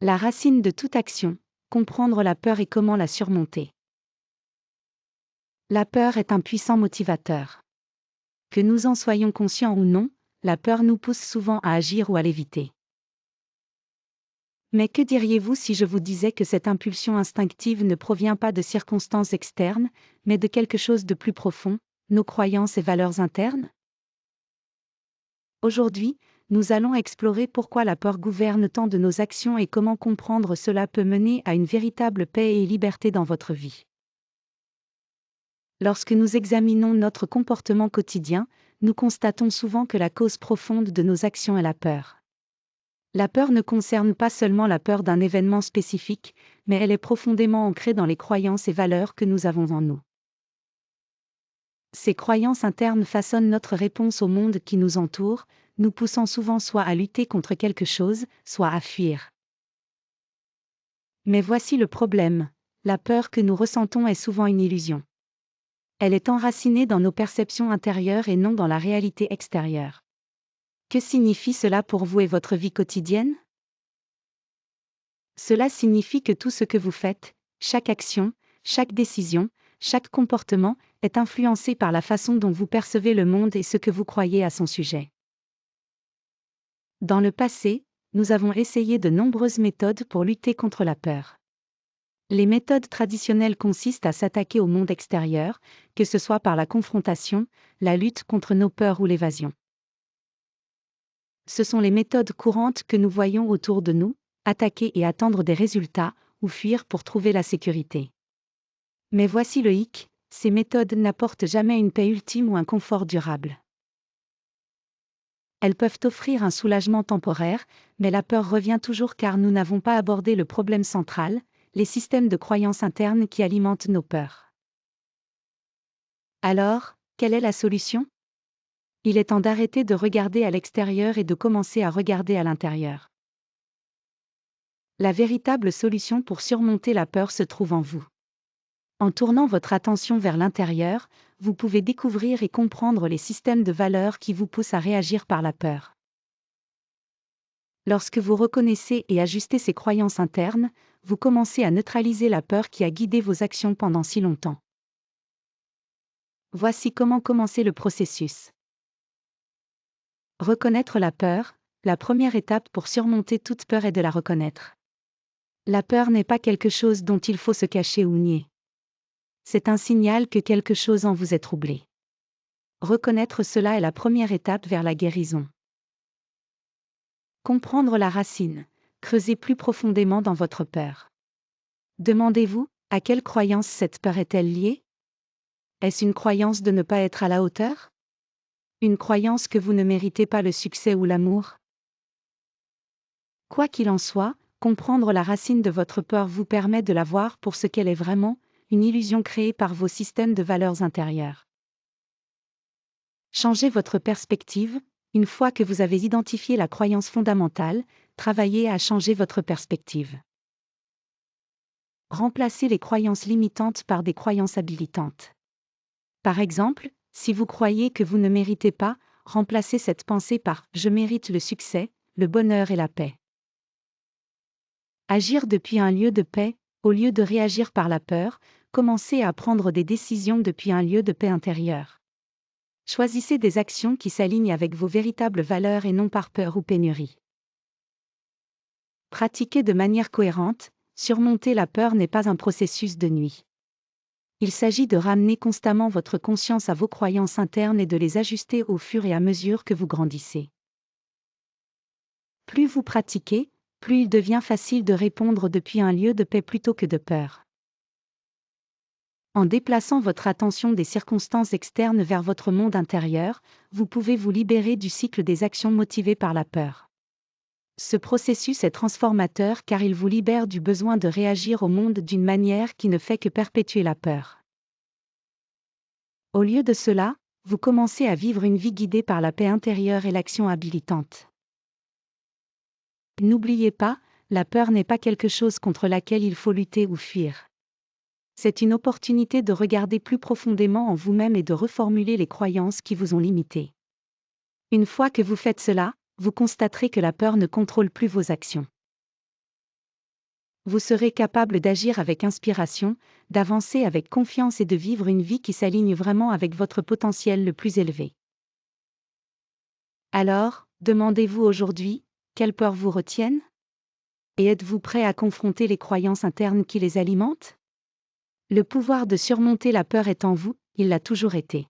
La racine de toute action, comprendre la peur et comment la surmonter. La peur est un puissant motivateur. Que nous en soyons conscients ou non, la peur nous pousse souvent à agir ou à l'éviter. Mais que diriez-vous si je vous disais que cette impulsion instinctive ne provient pas de circonstances externes, mais de quelque chose de plus profond, nos croyances et valeurs internes? Aujourd'hui, nous allons explorer pourquoi la peur gouverne tant de nos actions et comment comprendre cela peut mener à une véritable paix et liberté dans votre vie. Lorsque nous examinons notre comportement quotidien, nous constatons souvent que la cause profonde de nos actions est la peur. La peur ne concerne pas seulement la peur d'un événement spécifique, mais elle est profondément ancrée dans les croyances et valeurs que nous avons en nous. Ces croyances internes façonnent notre réponse au monde qui nous entoure, nous poussant souvent soit à lutter contre quelque chose, soit à fuir. Mais voici le problème, la peur que nous ressentons est souvent une illusion. Elle est enracinée dans nos perceptions intérieures et non dans la réalité extérieure. Que signifie cela pour vous et votre vie quotidienne? Cela signifie que tout ce que vous faites, chaque action, chaque décision, chaque comportement, est influencé par la façon dont vous percevez le monde et ce que vous croyez à son sujet. Dans le passé, nous avons essayé de nombreuses méthodes pour lutter contre la peur. Les méthodes traditionnelles consistent à s'attaquer au monde extérieur, que ce soit par la confrontation, la lutte contre nos peurs ou l'évasion. Ce sont les méthodes courantes que nous voyons autour de nous, attaquer et attendre des résultats, ou fuir pour trouver la sécurité. Mais voici le hic, ces méthodes n'apportent jamais une paix ultime ou un confort durable. Elles peuvent offrir un soulagement temporaire, mais la peur revient toujours car nous n'avons pas abordé le problème central, les systèmes de croyances internes qui alimentent nos peurs. Alors, quelle est la solution? Il est temps d'arrêter de regarder à l'extérieur et de commencer à regarder à l'intérieur. La véritable solution pour surmonter la peur se trouve en vous. En tournant votre attention vers l'intérieur, vous pouvez découvrir et comprendre les systèmes de valeurs qui vous poussent à réagir par la peur. Lorsque vous reconnaissez et ajustez ces croyances internes, vous commencez à neutraliser la peur qui a guidé vos actions pendant si longtemps. Voici comment commencer le processus. Reconnaître la peur, la première étape pour surmonter toute peur est de la reconnaître. La peur n'est pas quelque chose dont il faut se cacher ou nier. C'est un signal que quelque chose en vous est troublé. Reconnaître cela est la première étape vers la guérison. Comprendre la racine, creusez plus profondément dans votre peur. Demandez-vous, à quelle croyance cette peur est-elle liée? Est-ce une croyance de ne pas être à la hauteur? Une croyance que vous ne méritez pas le succès ou l'amour? Quoi qu'il en soit, comprendre la racine de votre peur vous permet de la voir pour ce qu'elle est vraiment, une illusion créée par vos systèmes de valeurs intérieures. Changez votre perspective, une fois que vous avez identifié la croyance fondamentale, travaillez à changer votre perspective. Remplacez les croyances limitantes par des croyances habilitantes. Par exemple, si vous croyez que vous ne méritez pas, remplacez cette pensée par « je mérite le succès, le bonheur et la paix ». Agir depuis un lieu de paix, au lieu de réagir par la peur, commencez à prendre des décisions depuis un lieu de paix intérieure. Choisissez des actions qui s'alignent avec vos véritables valeurs et non par peur ou pénurie. Pratiquez de manière cohérente, surmonter la peur n'est pas un processus de nuit. Il s'agit de ramener constamment votre conscience à vos croyances internes et de les ajuster au fur et à mesure que vous grandissez. Plus vous pratiquez, plus il devient facile de répondre depuis un lieu de paix plutôt que de peur. En déplaçant votre attention des circonstances externes vers votre monde intérieur, vous pouvez vous libérer du cycle des actions motivées par la peur. Ce processus est transformateur car il vous libère du besoin de réagir au monde d'une manière qui ne fait que perpétuer la peur. Au lieu de cela, vous commencez à vivre une vie guidée par la paix intérieure et l'action habilitante. N'oubliez pas, la peur n'est pas quelque chose contre laquelle il faut lutter ou fuir. C'est une opportunité de regarder plus profondément en vous-même et de reformuler les croyances qui vous ont limité. Une fois que vous faites cela, vous constaterez que la peur ne contrôle plus vos actions. Vous serez capable d'agir avec inspiration, d'avancer avec confiance et de vivre une vie qui s'aligne vraiment avec votre potentiel le plus élevé. Alors, demandez-vous aujourd'hui, quelles peurs vous retiennent? Et êtes-vous prêt à confronter les croyances internes qui les alimentent? Le pouvoir de surmonter la peur est en vous, il l'a toujours été.